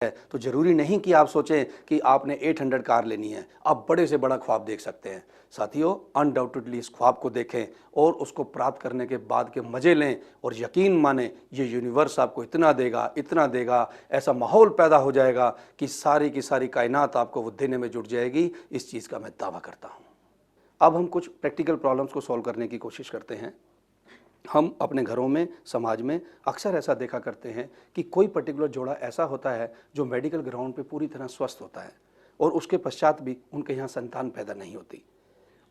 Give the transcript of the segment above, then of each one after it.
तो ज़रूरी नहीं कि आप सोचें कि आपने 800 कार लेनी है, आप बड़े से बड़ा ख्वाब देख सकते हैं। साथियों, अनडाउटेडली इस ख्वाब को देखें और उसको प्राप्त करने के बाद के मज़े लें और यकीन मानें, ये यूनिवर्स आपको इतना देगा, ऐसा माहौल पैदा हो जाएगा कि सारी की सारी कायनात आपको वो देने में जुट जाएगी। इस चीज़ का मैं दावा करता हूँ। अब हम कुछ प्रैक्टिकल प्रॉब्लम्स को सॉल्व करने की कोशिश करते हैं। हम अपने घरों में, समाज में अक्सर ऐसा देखा करते हैं कि कोई पर्टिकुलर जोड़ा ऐसा होता है जो मेडिकल ग्राउंड पे पूरी तरह स्वस्थ होता है और उसके पश्चात भी उनके यहाँ संतान पैदा नहीं होती।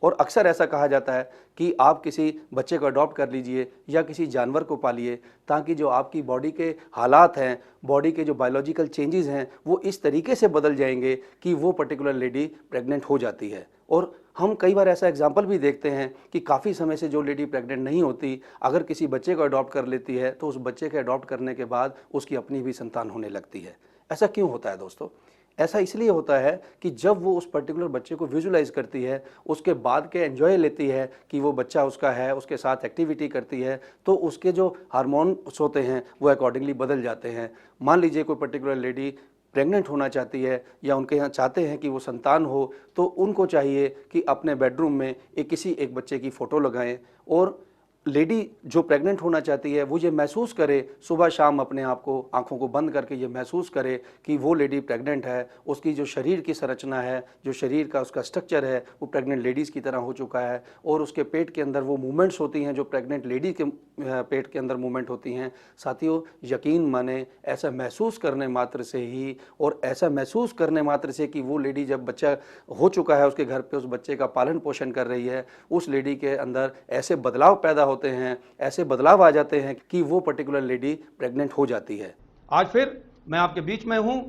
और अक्सर ऐसा कहा जाता है कि आप किसी बच्चे को अडॉप्ट कर लीजिए या किसी जानवर को पालिए, ताकि जो आपकी बॉडी के हालात हैं, बॉडी के जो बायोलॉजिकल चेंजेस हैं, वो इस तरीके से बदल जाएंगे कि वो पर्टिकुलर लेडी प्रेग्नेंट हो जाती है। और हम कई बार ऐसा एग्जाम्पल भी देखते हैं कि काफ़ी समय से जो लेडी प्रेग्नेंट नहीं होती, अगर किसी बच्चे को अडॉप्ट कर लेती है तो उस बच्चे के अडॉप्ट करने के बाद उसकी अपनी भी संतान होने लगती है। ऐसा क्यों होता है दोस्तों? ऐसा इसलिए होता है कि जब वो उस पर्टिकुलर बच्चे को विजुलाइज करती है, उसके बाद के एंजॉय लेती है कि वो बच्चा उसका है, उसके साथ एक्टिविटी करती है, तो उसके जो हार्मोन्स होते हैं वो अकॉर्डिंगली बदल जाते हैं। मान लीजिए कोई पर्टिकुलर लेडी प्रेग्नेंट होना चाहती है या उनके यहाँ चाहते हैं कि वो संतान हो, तो उनको चाहिए कि अपने बेडरूम में किसी एक बच्चे की फ़ोटो लगाएं और लेडी जो प्रेग्नेंट होना चाहती है वो ये महसूस करे, सुबह शाम अपने आप को आंखों को बंद करके ये महसूस करे कि वो लेडी प्रेग्नेंट है। उसकी जो शरीर की संरचना है, जो शरीर का उसका स्ट्रक्चर है, वो प्रेग्नेंट लेडीज़ की तरह हो चुका है और उसके पेट के अंदर वो मूवमेंट्स होती हैं जो प्रेग्नेंट लेडी के पेट के अंदर मूवमेंट होती हैं। साथियों, यकीन माने, ऐसा महसूस करने मात्र से ही और ऐसा महसूस करने मात्र से कि वो लेडी जब बच्चा हो चुका है उसके घर पे उस बच्चे का पालन पोषण कर रही है, उस लेडी के अंदर ऐसे बदलाव पैदा होते हैं, ऐसे बदलाव आ जाते हैं कि वो पर्टिकुलर लेडी प्रेग्नेंट हो जाती है। आज फिर मैं आपके बीच में हूं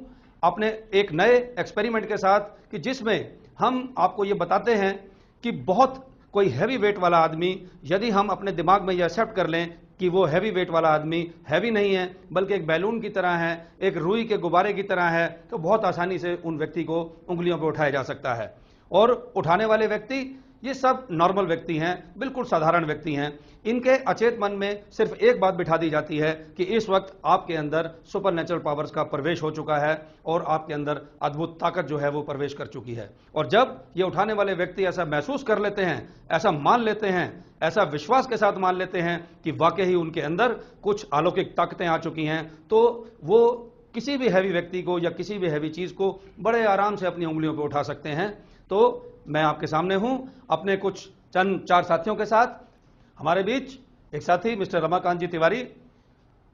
अपने एक नए एक्सपेरिमेंट के साथ कि जिसमें हम आपको ये बताते हैं कि बहुत कोई हैवी वेट वाला आदमी, यदि हम अपने दिमाग में ये एक्सेप्ट कर लें कि वो हैवी वेट वाला आदमी हैवी नहीं है बल्कि एक बैलून की तरह है, एक रुई के गुब्बारे की तरह है, तो बहुत आसानी से उन व्यक्ति को उंगलियों पर उठाया जा सकता है। और उठाने वाले व्यक्ति ये सब नॉर्मल व्यक्ति हैं, बिल्कुल साधारण व्यक्ति हैं। इनके अचेत मन में सिर्फ एक बात बिठा दी जाती है कि इस वक्त आपके अंदर सुपर नेचुरल पावर्स का प्रवेश हो चुका है और आपके अंदर अद्भुत ताकत जो है वो प्रवेश कर चुकी है। और जब ये उठाने वाले व्यक्ति ऐसा महसूस कर लेते हैं, ऐसा मान लेते हैं, ऐसा विश्वास के साथ मान लेते हैं कि वाकई ही उनके अंदर कुछ अलौकिक ताकतें आ चुकी हैं, तो वो किसी भी हैवी व्यक्ति को या किसी भी हैवी चीज को बड़े आराम से अपनी उंगलियों पर उठा सकते हैं। तो मैं आपके सामने हूं अपने कुछ चंद 4 साथियों के साथ। हमारे बीच एक साथी मिस्टर रमाकांत जी तिवारी,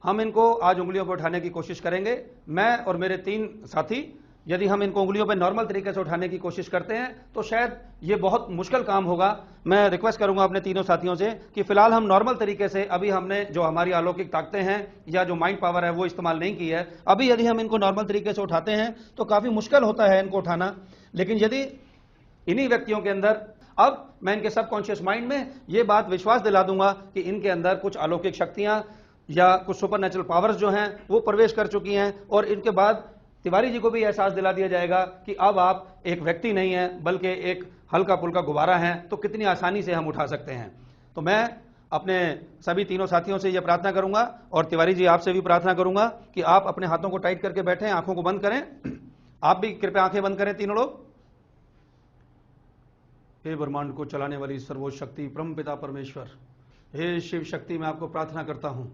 हम इनको आज उंगलियों पर उठाने की कोशिश करेंगे। मैं और मेरे 3 साथी, यदि हम इनको उंगलियों पर नॉर्मल तरीके से उठाने की कोशिश करते हैं तो शायद ये बहुत मुश्किल काम होगा। मैं रिक्वेस्ट करूंगा अपने तीनों साथियों से कि फिलहाल हम नॉर्मल तरीके से, अभी हमने जो हमारी अलौकिक ताकतें हैं या जो माइंड पावर है वो इस्तेमाल नहीं की है, अभी यदि हम इनको नॉर्मल तरीके से उठाते हैं तो काफी मुश्किल होता है इनको उठाना। लेकिन यदि इन्हीं व्यक्तियों के अंदर, अब मैं इनके सबकॉन्शियस माइंड में ये बात विश्वास दिला दूंगा कि इनके अंदर कुछ अलौकिक शक्तियां या कुछ सुपर नेचुरल पावर्स जो हैं वो प्रवेश कर चुकी हैं, और इनके बाद तिवारी जी को भी एहसास दिला दिया जाएगा कि अब आप एक व्यक्ति नहीं है बल्कि एक हल्का फुल्का गुब्बारा है, तो कितनी आसानी से हम उठा सकते हैं। तो मैं अपने सभी तीनों साथियों से यह प्रार्थना करूंगा और तिवारी जी आपसे भी प्रार्थना करूंगा कि आप अपने हाथों को टाइट करके बैठें, आंखों को बंद करें। आप भी कृपया आंखें बंद करें तीनों लोग। हे ब्रह्मांड को चलाने वाली सर्वोच्च शक्ति परम पिता परमेश्वर, हे शिव शक्ति, मैं आपको प्रार्थना करता हूं,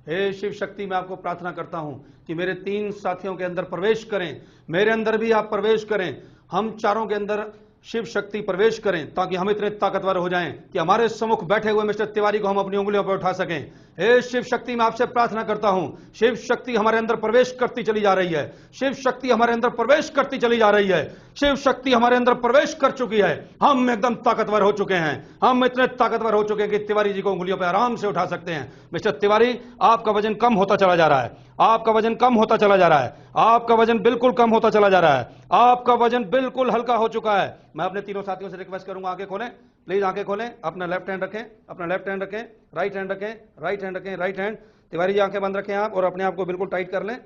हे शिव शक्ति, मैं आपको प्रार्थना करता हूं कि मेरे 3 साथियों के अंदर प्रवेश करें, मेरे अंदर भी आप प्रवेश करें, हम चारों के अंदर शिव शक्ति प्रवेश करें, ताकि हम इतने ताकतवर हो जाएं कि हमारे सम्मुख बैठे हुए मिस्टर तिवारी को हम अपनी उंगलियों पर उठा सकें। हे शिव शक्ति, मैं आपसे प्रार्थना करता हूं, शिव शक्ति हमारे अंदर प्रवेश करती चली जा रही है, शिव शक्ति हमारे अंदर प्रवेश करती चली जा रही है, शिव शक्ति हमारे अंदर प्रवेश कर चुकी है। हम एकदम ताकतवर हो चुके हैं, हम इतने ताकतवर हो चुके हैं कि तिवारी जी को उंगलियों पर आराम से उठा सकते हैं। मिस्टर तिवारी, आपका वजन कम होता चला जा रहा है, आपका वजन कम होता चला जा रहा है, आपका वजन बिल्कुल कम होता चला जा रहा है, आपका वजन बिल्कुल हल्का हो चुका है। मैं अपने तीनों साथियों से रिक्वेस्ट करूंगा, आंखें खोलें प्लीज, आंखें खोलें, अपना लेफ्ट हैंड रखें, अपना लेफ्ट हैंड रखें, राइट हैंड रखें, राइट हैंड रखें, राइट हैंड। तिवारी जी आंखें बंद रखें आप और अपने आप को बिल्कुल टाइट कर लें।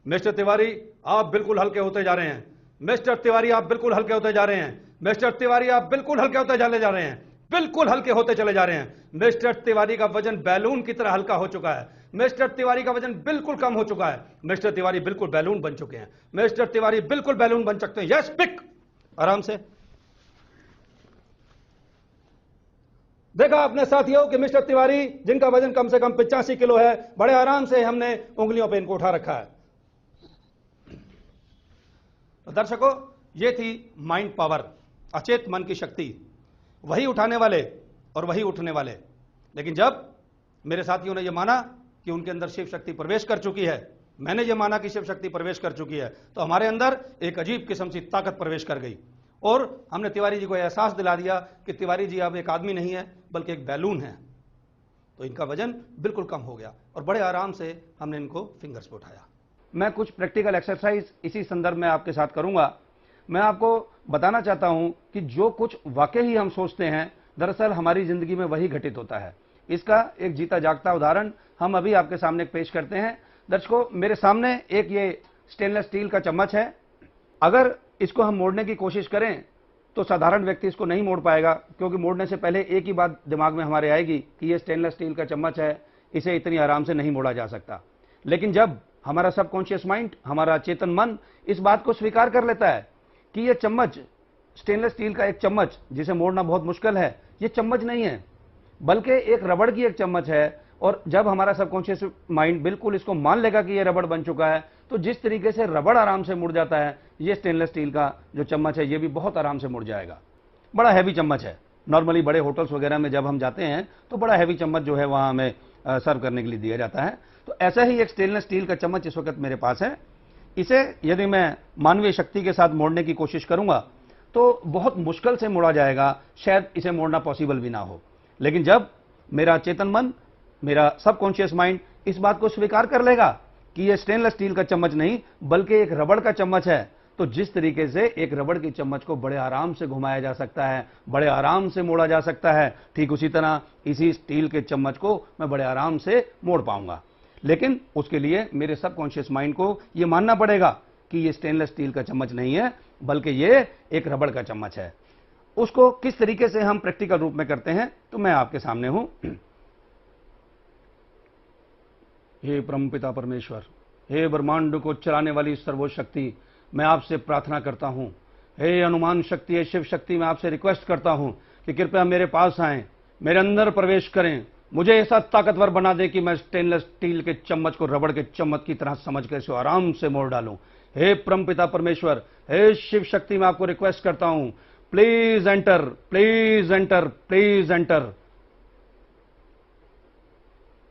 मिस्टर तिवारी, आप बिल्कुल हल्के होते जा रहे हैं। मिस्टर तिवारी, आप बिल्कुल हल्के होते जा रहे हैं। मिस्टर तिवारी, आप बिल्कुल हल्के होते चले जा रहे हैं। बिल्कुल हल्के होते चले जा रहे हैं। मिस्टर तिवारी का वजन बैलून की तरह हल्का हो चुका है। मिस्टर तिवारी का वजन बिल्कुल कम हो चुका है। मिस्टर तिवारी बिल्कुल बैलून बन चुके हैं। मिस्टर तिवारी बिल्कुल बैलून बन सकते हैं। Yes, pick. आराम से देखा अपने साथियों कि मिस्टर तिवारी, जिनका वजन कम से कम 85 किलो है, बड़े आराम से हमने उंगलियों पे इनको उठा रखा है। तो दर्शकों, ये थी माइंड पावर, अचेत मन की शक्ति। वही उठाने वाले और वही उठने वाले। लेकिन जब मेरे साथियों ने यह माना कि उनके अंदर शिव शक्ति प्रवेश कर चुकी है, मैंने यह माना कि शिव शक्ति प्रवेश कर चुकी है, तो हमारे अंदर एक अजीब किस्म की ताकत प्रवेश कर गई और हमने तिवारी जी को एहसास दिला दिया कि तिवारी जी अब एक आदमी नहीं है बल्कि एक बैलून है। तो इनका वजन बिल्कुल कम हो गया और बड़े आराम से हमने इनको फिंगर्स पे उठाया। मैं कुछ प्रैक्टिकल एक्सरसाइज इसी संदर्भ में आपके साथ करूंगा। मैं आपको बताना चाहता हूं कि जो कुछ वाकई ही हम सोचते हैं, दरअसल हमारी जिंदगी में वही घटित होता है। इसका एक जीता जागता उदाहरण हम अभी आपके सामने पेश करते हैं। दर्शकों, मेरे सामने एक ये स्टेनलेस स्टील का चम्मच है। अगर इसको हम मोड़ने की कोशिश करें तो साधारण व्यक्ति इसको नहीं मोड़ पाएगा, क्योंकि मोड़ने से पहले एक ही बात दिमाग में हमारे आएगी कि ये स्टेनलेस स्टील का चम्मच है, इसे इतनी आराम से नहीं मोड़ा जा सकता। लेकिन जब हमारा सबकॉन्शियस माइंड, हमारा चेतन मन इस बात को स्वीकार कर लेता है कि यह चम्मच, स्टेनलेस स्टील का एक चम्मच जिसे मोड़ना बहुत मुश्किल है, यह चम्मच नहीं है बल्कि एक रबड़ की एक चम्मच है, और जब हमारा सबकॉन्शियस माइंड बिल्कुल इसको मान लेगा कि यह रबड़ बन चुका है, तो जिस तरीके से रबड़ आराम से मुड़ जाता है, यह स्टेनलेस स्टील का जो चम्मच है यह भी बहुत आराम से मुड़ जाएगा। बड़ा हैवी चम्मच है। नॉर्मली बड़े होटल्स वगैरह में जब हम जाते हैं तो बड़ा हैवी चम्मच जो है वहां हमें सर्व करने के लिए दिया जाता है। तो ऐसा ही एक स्टेनलेस स्टील का चम्मच इस वक्त मेरे पास है। इसे यदि मैं मानवीय शक्ति के साथ मोड़ने की कोशिश करूंगा तो बहुत मुश्किल से मोड़ा जाएगा, शायद इसे मोड़ना पॉसिबल भी ना हो। लेकिन जब मेरा चेतन मन, मेरा सबकॉन्शियस माइंड इस बात को स्वीकार कर लेगा कि यह स्टेनलेस स्टील का चम्मच नहीं बल्कि एक रबड़ का चम्मच है, तो जिस तरीके से एक रबड़ की चम्मच को बड़े आराम से घुमाया जा सकता है, बड़े आराम से मोड़ा जा सकता है, ठीक उसी तरह इसी स्टील के चम्मच को मैं बड़े आराम से मोड़ पाऊंगा। लेकिन उसके लिए मेरे सबकॉन्शियस माइंड को यह मानना पड़ेगा कि यह स्टेनलेस स्टील का चम्मच नहीं है बल्कि यह एक रबड़ का चम्मच है। उसको किस तरीके से हम प्रैक्टिकल रूप में करते हैं तो मैं आपके सामने हूं। हे परमपिता परमेश्वर, हे ब्रह्मांड को चलाने वाली सर्वोच्च शक्ति, मैं आपसे प्रार्थना करता हूं। हे हनुमान शक्ति, हे शिव शक्ति, मैं आपसे रिक्वेस्ट करता हूं कि कृपया मेरे पास आएं, मेरे अंदर प्रवेश करें, मुझे ऐसा ताकतवर बना दे कि मैं स्टेनलेस स्टील के चम्मच को रबड़ के चम्मच की तरह समझ कर इसे आराम से मोड़ डालूं। हे परमपिता परमेश्वर, हे शिव शक्ति, मैं आपको रिक्वेस्ट करता हूं, please enter, please enter, please enter.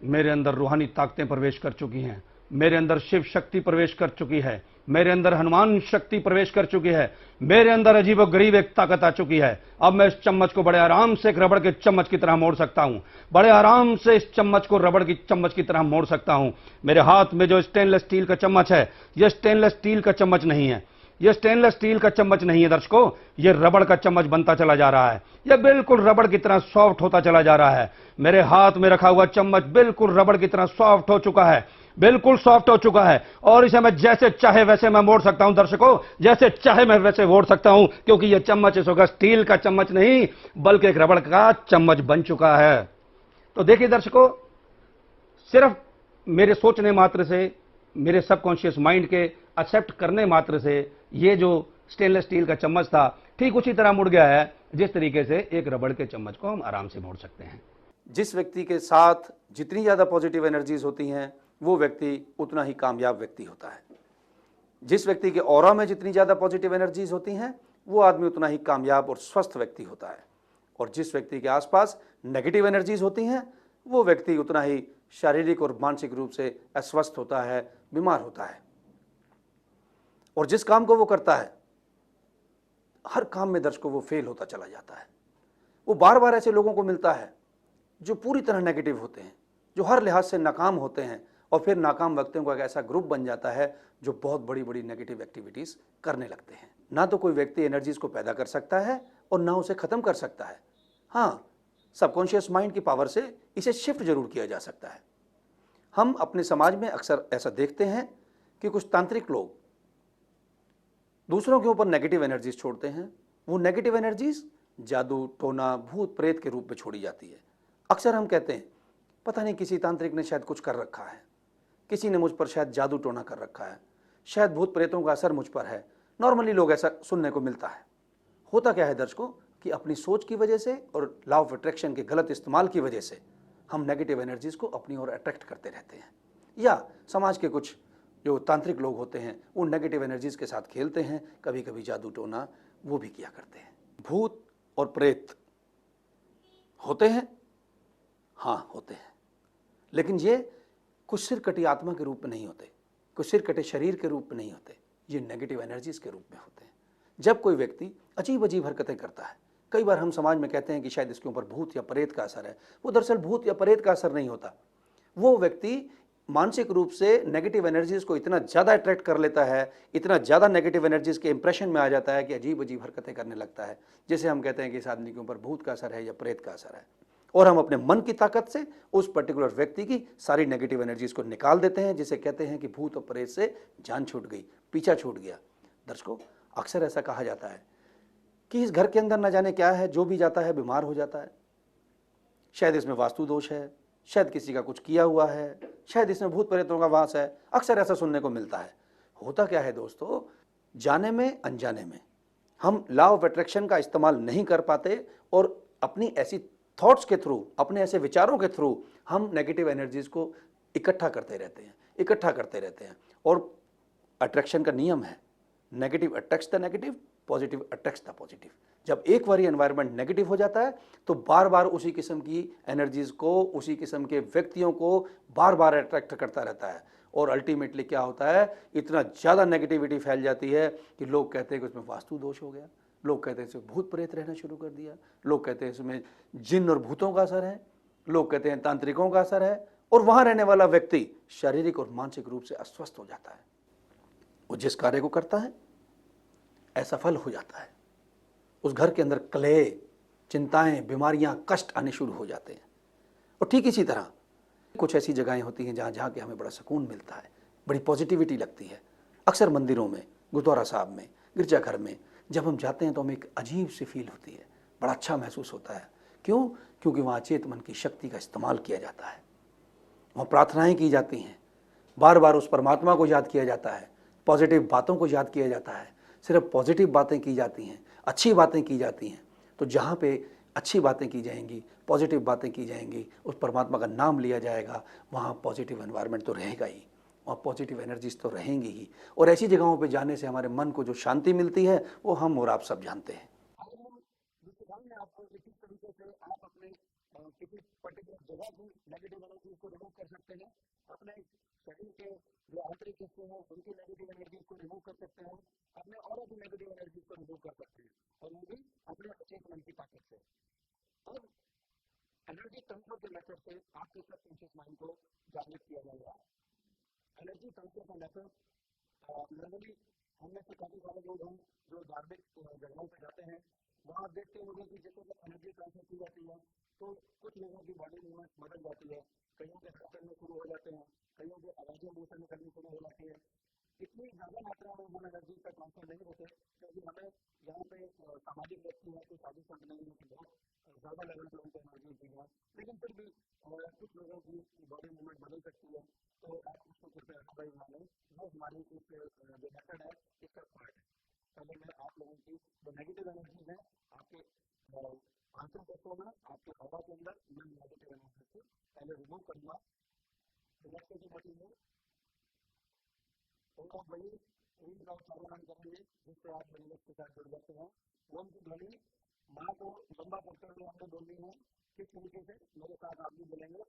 मेरे अंदर रूहानी ताकतें प्रवेश कर चुकी हैं, मेरे अंदर शिव शक्ति प्रवेश कर चुकी है, मेरे अंदर हनुमान शक्ति प्रवेश कर चुकी है, मेरे अंदर अजीबोगरीब एक ताकत आ चुकी है। अब मैं इस चम्मच को बड़े आराम से एक रबड़ के चम्मच की तरह मोड़ सकता हूं, बड़े आराम से इस चम्मच को रबड़ की चम्मच की तरह मोड़ सकता हूं। मेरे हाथ में जो स्टेनलेस स्टील का चम्मच है, यह स्टेनलेस स्टील का चम्मच नहीं है, यह स्टेनलेस स्टील का चम्मच नहीं है दर्शकों, यह रबड़ का चम्मच बनता चला जा रहा है। यह बिल्कुल रबड़ की तरह सॉफ्ट होता चला जा रहा है। मेरे हाथ में रखा हुआ चम्मच बिल्कुल रबड़ की तरह सॉफ्ट हो चुका है, बिल्कुल सॉफ्ट हो चुका है, और इसे मैं जैसे चाहे वैसे मैं मोड़ सकता हूं दर्शकों, जैसे चाहे मैं वैसे मोड़ सकता हूं, क्योंकि यह चम्मच इस वक्त स्टील का चम्मच नहीं बल्कि एक रबड़ का चम्मच बन चुका है। तो देखिए दर्शकों, सिर्फ मेरे सोचने मात्र से, मेरे सबकॉन्शियस माइंड के एक्सेप्ट करने मात्र से ये जो स्टेनलेस स्टील का चम्मच था ठीक उसी तरह मुड़ गया है जिस तरीके से एक रबड़ के चम्मच को हम आराम से मोड़ सकते हैं। जिस व्यक्ति के साथ जितनी ज़्यादा पॉजिटिव एनर्जीज होती हैं वो व्यक्ति उतना ही कामयाब व्यक्ति होता है। जिस व्यक्ति के ऑरा में जितनी ज़्यादा पॉजिटिव एनर्जीज होती हैं वो आदमी उतना ही कामयाब और स्वस्थ व्यक्ति होता है, और जिस व्यक्ति के आसपास नेगेटिव एनर्जीज होती हैं वो व्यक्ति उतना ही शारीरिक और मानसिक रूप से अस्वस्थ होता है, बीमार होता है। और जिस काम को वो करता है हर काम में दर्शकों वो फेल होता चला जाता है। वो बार बार ऐसे लोगों को मिलता है जो पूरी तरह नेगेटिव होते हैं, जो हर लिहाज से नाकाम होते हैं, और फिर नाकाम व्यक्तियों का एक ऐसा ग्रुप बन जाता है जो बहुत बड़ी बड़ी नेगेटिव एक्टिविटीज करने लगते हैं। ना तो कोई व्यक्ति एनर्जीज को पैदा कर सकता है और ना उसे खत्म कर सकता है। हाँ, सबकॉन्शियस माइंड की पावर से इसे शिफ्ट जरूर किया जा सकता है। हम अपने समाज में अक्सर ऐसा देखते हैं कि कुछ तांत्रिक लोग दूसरों के ऊपर नेगेटिव एनर्जीज छोड़ते हैं। वो नेगेटिव एनर्जीज जादू टोना भूत प्रेत के रूप में छोड़ी जाती है। अक्सर हम कहते हैं पता नहीं किसी तांत्रिक ने शायद कुछ कर रखा है, किसी ने मुझ पर शायद जादू टोना कर रखा है, शायद भूत प्रेतों का असर मुझ पर है। नॉर्मली लोग ऐसा सुनने को मिलता है। होता क्या है दर्शकों कि अपनी सोच की वजह से और लॉ ऑफ अट्रैक्शन के गलत इस्तेमाल की वजह से हम नेगेटिव एनर्जीज को अपनी ओर अट्रैक्ट करते रहते हैं, या समाज के कुछ जो तांत्रिक लोग होते हैं वो नेगेटिव एनर्जीज के साथ खेलते हैं, कभी कभी जादू टोना वो भी किया करते हैं। भूत और प्रेत होते हैं, हाँ होते हैं, लेकिन ये कुछ सिर कटी आत्मा के रूप में नहीं होते, कुछ सिर कटे शरीर के रूप में नहीं होते, ये नेगेटिव एनर्जीज के रूप में होते हैं। जब कोई व्यक्ति अजीब अजीब हरकतें करता है, कई बार हम समाज में कहते हैं कि शायद इसके ऊपर भूत या प्रेत का असर है, वो दरअसल भूत या प्रेत का असर नहीं होता। वो व्यक्ति मानसिक रूप से नेगेटिव एनर्जीज को इतना ज़्यादा अट्रैक्ट कर लेता है, इतना ज़्यादा नेगेटिव एनर्जीज के इंप्रेशन में आ जाता है कि अजीब अजीब हरकतें करने लगता है, जिसे हम कहते हैं कि इस आदमी के ऊपर भूत का असर है या प्रेत का असर है। और हम अपने मन की ताकत से उस पर्टिकुलर व्यक्ति की सारी नेगेटिव एनर्जीज को निकाल देते हैं, जिसे कहते हैं कि भूत और प्रेत से जान छूट गई, पीछा छूट गया। दर्शकों, अक्सर ऐसा कहा जाता है कि इस घर के अंदर न जाने क्या है, जो भी जाता है बीमार हो जाता है, शायद इसमें वास्तु दोष है, शायद किसी का कुछ किया हुआ है, शायद इसमें भूत प्रेतों का वास है। अक्सर ऐसा सुनने को मिलता है। होता क्या है दोस्तों, जाने में अनजाने में हम लॉ ऑफ अट्रैक्शन का इस्तेमाल नहीं कर पाते और अपनी ऐसी थॉट्स के थ्रू, अपने ऐसे विचारों के थ्रू हम नेगेटिव एनर्जीज को इकट्ठा करते रहते हैं। और अट्रैक्शन का नियम है, negative attracts the negative, positive attracts the positive. जब एक बार एनवायरनमेंट नेगेटिव हो जाता है तो बार बार उसी किस्म की एनर्जीज को, उसी किस्म के व्यक्तियों को बार बार अट्रैक्ट करता रहता है। और अल्टीमेटली क्या होता है, इतना ज़्यादा नेगेटिविटी फैल जाती है कि लोग कहते हैं कि उसमें वास्तु दोष हो गया, लोग कहते हैं इसमें भूत प्रेत रहना शुरू कर दिया, लोग कहते हैं इसमें जिन और भूतों का असर है, लोग कहते हैं तांत्रिकों का असर है, और वहाँ रहने वाला व्यक्ति शारीरिक और मानसिक रूप से अस्वस्थ हो जाता है। वो जिस कार्य को करता है असफल हो जाता है, उस घर के अंदर कलह, चिंताएं, बीमारियां, कष्ट आने शुरू हो जाते हैं। और ठीक इसी तरह कुछ ऐसी जगहें होती हैं जहाँ के हमें बड़ा सुकून मिलता है, बड़ी पॉजिटिविटी लगती है। अक्सर मंदिरों में, गुरुद्वारा साहब में, गिरजाघर में जब हम जाते हैं तो हमें एक अजीब सी फील होती है, बड़ा अच्छा महसूस होता है। क्यों? क्योंकि वहाँ चेत मन की शक्ति का इस्तेमाल किया जाता है, वहाँ प्रार्थनाएं की जाती हैं, बार बार उस परमात्मा को याद किया जाता है, पॉजिटिव बातों को याद किया जाता है, सिर्फ पॉजिटिव बातें की जाती हैं, अच्छी बातें की जाती हैं। तो जहाँ पे अच्छी बातें की जाएंगी, पॉजिटिव बातें की जाएंगी, उस परमात्मा का नाम लिया जाएगा, वहाँ पॉजिटिव एनवायरनमेंट तो रहेगा ही, वहाँ पॉजिटिव एनर्जीज तो रहेंगी ही। और ऐसी जगहों पे जाने से हमारे मन को जो शांति मिलती है वो हम और आप सब जानते हैं। किसी पर्टिकुलर जगह की नेगेटिव एनर्जी को रिमूव कर सकते हैं, अपने शरीर के जो आंतरिक हिस्से हैं उनकी नेगेटिव एनर्जी को रिमूव कर सकते हैं, अपने और भी नेगेटिव एनर्जी को रिमूव कर सकते हैं, और वो भी अपने अचेत मन की ताकत से। अब एनर्जी तंत्र के मेथड से आपके सबकॉन्शियस माइंड को जागृत किया जा रहा है। एनर्जी तंत्र का मेथड नॉर्मली हम में से काफी सारे लोग हैं जो धार्मिक जगहों पर जाते हैं, वहाँ देखते होंगे कि जैसे एनर्जी ट्रांसफर की जाती है तो कुछ लोगों की बॉडी मूवमेंट बदल जाती है, कईयों के हाथ चलने शुरू हो जाते हैं, कईयों के आवाजें मुंह से निकलनी शुरू हो जाती है। इतनी ज्यादा मात्रा में हम एनर्जी का ट्रांसफर नहीं होते क्योंकि हमें यहाँ पे सामाजिक व्यक्ति है तो साधु संत नहीं है कि बहुत ज्यादा लेवल पर उनको एनर्जी दी है, लेकिन फिर भी कुछ लोगों की बॉडी मूवमेंट बदल सकती है। तो आप उसको कृपया भाई माने, वो हमारी इस जो मेथड है इसका पार्ट है। पहले मैं आप लोगों की जो नेगेटिव एनर्जीज है आपके आंतरिक तत्वों में, आपके हवा के अंदर मैं नेगेटिव एनर्जी को पहले रिमूव करूंगा। नेक्स्ट जो बचेंगे उनको वही तीन राउंड चारों रन करेंगे जिससे आप मरीज के साथ जुड़ जाते हैं। वो उनकी ध्वनि माँ को लंबा करते हुए हमने बोलनी है, किस तरीके से मेरे साथ आप भी बोलेंगे,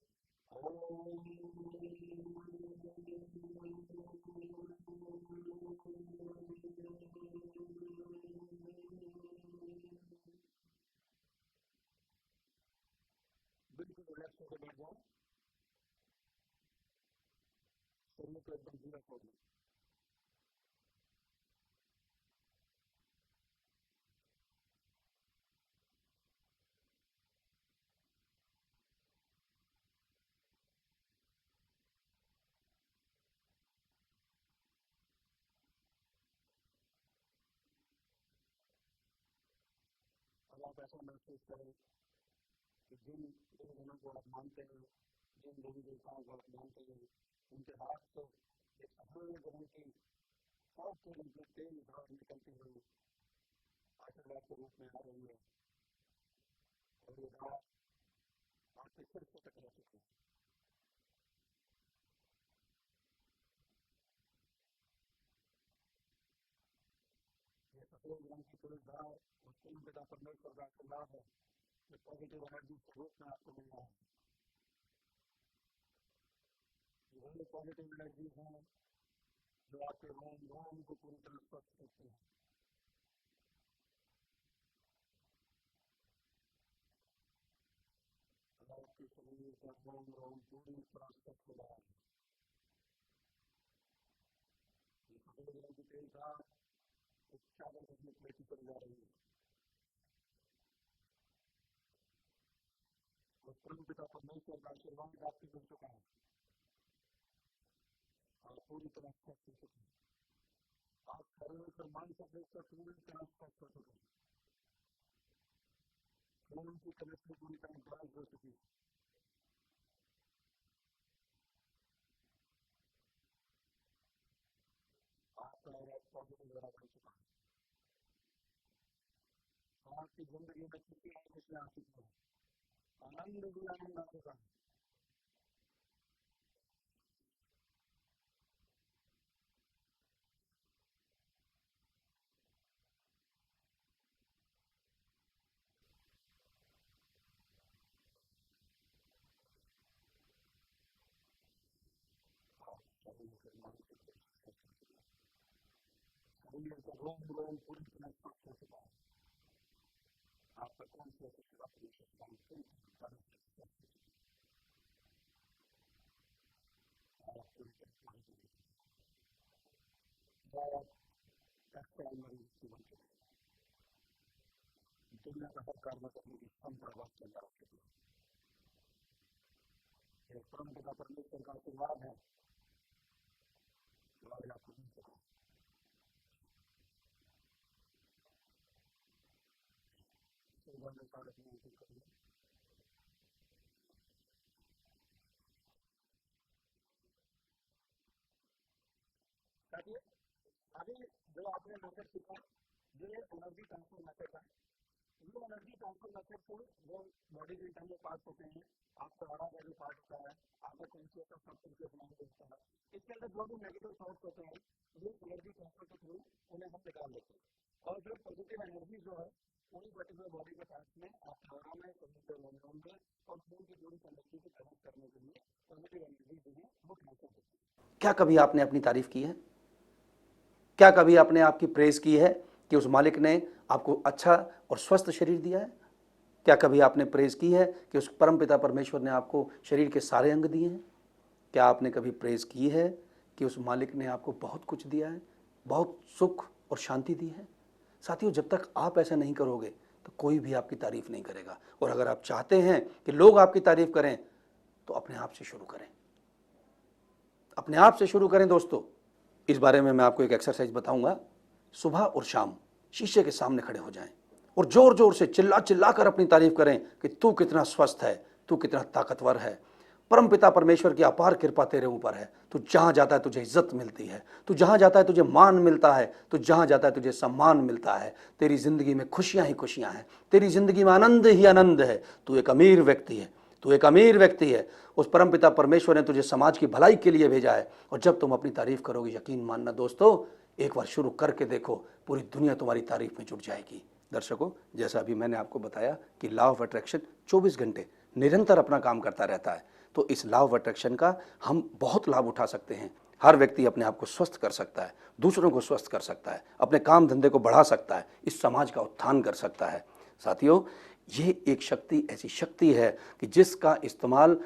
बिल्कुल रिलैक्स होकर बैठ जाओ, शरीर को एकदम ढीला छोड़ दो। अब आप आप ऐसा महसूस करें कि जिन देवजनों को आप मानते हैं, जिन देवी देवताओं को आप मानते हैं, उनके हाथ से एक अमूल्य ग्रहण की सौंफ के रूप में तेज धार निकलती हुई आशीर्वाद के रूप में आ रही है, और ये धार आपके सिर से टकरा चुकी है। ये सफेद रंग की पुलिस धार मुस्लिम पिता परमेश्वर का आशीर्वाद है, जो पॉजिटिव एनर्जी के रूप में आपको मिल रहा है। ये पॉजिटिव एनर्जी है जो आपके रोम रोम को पूरी तरह स्वस्थ करती है। आपके शरीर का रोम रोम पूरी तरह स्वस्थ हो रहा है। ये सफेद रंग की तेज धार एक चादर के रूप में चिपक जा रही है, और परम पिता परमेश्वर का आशीर्वाद आपके मिल चुका है और पूरी तरह स्वस्थ हो चुके हैं। आप शरीर से मन से देखकर पूरी तरह स्वस्थ हो चुके हैं। खून की केमिस्ट्री पूरी तरह बैलेंस हो चुकी है। आपका एवरेज पॉजिटिव द्वारा बढ़ चुका है। आपकी जिंदगी में खुशियां ही खुशियां आ चुकी है, आनंद भी आनंद आ चुका है। शरीर से मन से शरीर का रोम रोम पूरी तरह स्वस्थ हो चुका है। आपका कौन सा सेवा पूरी सकता है, पूरी तरह पूरी तरह मरीज की बन चुकी है। दुनिया का हर कार्य करने की क्षमता वक्त चल रहा है। ये परम पिता परमेश्वर का आशीर्वाद है जो आज आपको मिल चुका है। अभी जो आपने मेथड सीखा, ये एनर्जी ट्रांसफर मेथड है। ये एनर्जी ट्रांसफर मेथड से जो बॉडी के इंटरनल पार्ट होते हैं, आपका बड़ा बॉडी पार्ट होता है, आपका कॉन्शियस और सबकॉन्शियस माइंड होता है, इसके अंदर जो भी नेगेटिव थॉट्स होते हैं, ये एनर्जी ट्रांसफर के थ्रू उन्हें हम निकाल देते हैं, और जो पॉजिटिव एनर्जी जो है पूरी पर्टिकुलर बॉडी के पार्ट में, आपके ऑरा में, कम्युनिटी में और खून की पूरी एनर्जी को कनेक्ट करने के लिए पॉजिटिव एनर्जी जो है वो ट्रांसफर होती है। क्या कभी आपने अपनी तारीफ की है? क्या कभी आपने आपकी प्रेज की है कि उस मालिक ने आपको अच्छा और स्वस्थ शरीर दिया है? क्या कभी आपने प्रेज की है कि उस परम पिता परमेश्वर ने आपको शरीर के सारे अंग दिए हैं? क्या आपने कभी प्रेज की है कि उस मालिक ने आपको बहुत कुछ दिया है, बहुत सुख और शांति दी है? साथियों, जब तक आप ऐसा नहीं करोगे तो कोई भी आपकी तारीफ नहीं करेगा। और अगर आप चाहते हैं कि लोग आपकी तारीफ करें तो अपने आप से शुरू करें, अपने आप से शुरू करें। दोस्तों, इस बारे में मैं आपको एक एक्सरसाइज बताऊंगा। सुबह और शाम शीशे के सामने खड़े हो जाएं और जोर जोर से चिल्ला चिल्ला कर अपनी तारीफ करें कि तू कितना स्वस्थ है, तू कितना ताकतवर है, परम पिता परमेश्वर की अपार कृपा तेरे ऊपर है, तू जहां जाता है तुझे इज्जत मिलती है, तू जहां जाता है तुझे मान मिलता है, तू जहां जाता है तुझे सम्मान मिलता है, तेरी जिंदगी में खुशियां ही खुशियां हैं, तेरी जिंदगी में आनंद ही आनंद है, तू एक अमीर व्यक्ति है, तू एक अमीर व्यक्ति है। उस परम पिता परमेश्वर ने तुझे समाज की भलाई के लिए भेजा है। और जब तुम अपनी तारीफ करोगे, यकीन मानना दोस्तों, एक बार शुरू करके देखो, पूरी दुनिया तुम्हारी तारीफ में जुट जाएगी। दर्शकों, जैसा अभी मैंने आपको बताया कि लॉ ऑफ अट्रैक्शन 24 घंटे निरंतर अपना काम करता रहता है, तो इस लॉ ऑफ अट्रैक्शन का हम बहुत लाभ उठा सकते हैं। हर व्यक्ति अपने आप को स्वस्थ कर सकता है, दूसरों को स्वस्थ कर सकता है, अपने काम धंधे को बढ़ा सकता है, इस समाज का उत्थान कर सकता है। साथियों, ये एक शक्ति ऐसी शक्ति है कि जिसका इस्तेमाल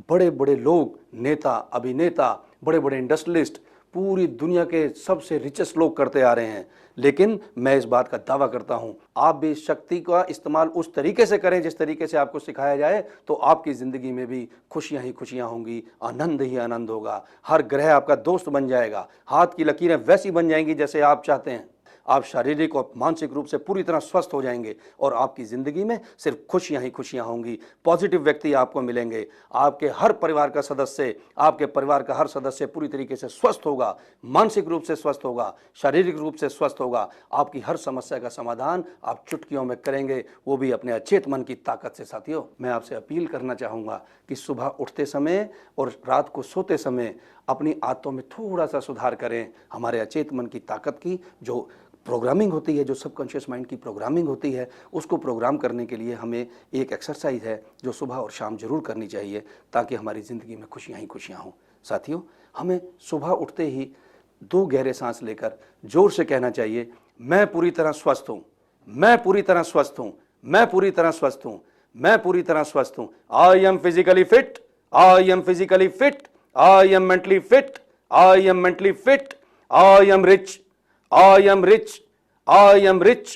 बड़े बड़े लोग, नेता, अभिनेता, बड़े बड़े इंडस्ट्रियलिस्ट, पूरी दुनिया के सबसे रिचेस्ट लोग करते आ रहे हैं। लेकिन मैं इस बात का दावा करता हूं, आप भी इस शक्ति का इस्तेमाल उस तरीके से करें जिस तरीके से आपको सिखाया जाए, तो आपकी ज़िंदगी में भी खुशियां ही खुशियां होंगी, आनंद ही आनंद होगा। हर ग्रह आपका दोस्त बन जाएगा, हाथ की लकीरें वैसी बन जाएंगी जैसे आप चाहते हैं। आप शारीरिक और मानसिक रूप से पूरी तरह स्वस्थ हो जाएंगे और आपकी ज़िंदगी में सिर्फ खुशियां ही खुशियां होंगी। पॉजिटिव व्यक्ति आपको मिलेंगे, आपके हर परिवार का सदस्य, आपके परिवार का हर सदस्य पूरी तरीके से स्वस्थ होगा, मानसिक रूप से स्वस्थ होगा, शारीरिक रूप से स्वस्थ होगा। आपकी हर समस्या का समाधान आप चुटकियों में करेंगे, वो भी अपने अचेत मन की ताकत से। साथियों, मैं आपसे अपील करना चाहूँगा कि सुबह उठते समय और रात को सोते समय अपनी आदतों में थोड़ा सा सुधार करें। हमारे अचेत मन की ताकत की जो प्रोग्रामिंग होती है, जो सबकॉन्शियस माइंड की प्रोग्रामिंग होती है, उसको प्रोग्राम करने के लिए हमें एक एक्सरसाइज है जो सुबह और शाम जरूर करनी चाहिए, ताकि हमारी ज़िंदगी में खुशियाँ ही खुशियाँ हों। साथियों, हमें सुबह उठते ही 2 गहरे सांस लेकर जोर से कहना चाहिए, मैं पूरी तरह स्वस्थ हूँ, मैं पूरी तरह स्वस्थ हूँ, मैं पूरी तरह स्वस्थ हूँ, मैं पूरी तरह स्वस्थ हूँ। I am physically fit, I am physically fit, I am mentally fit, I am mentally fit, I am rich, I am rich, I am rich,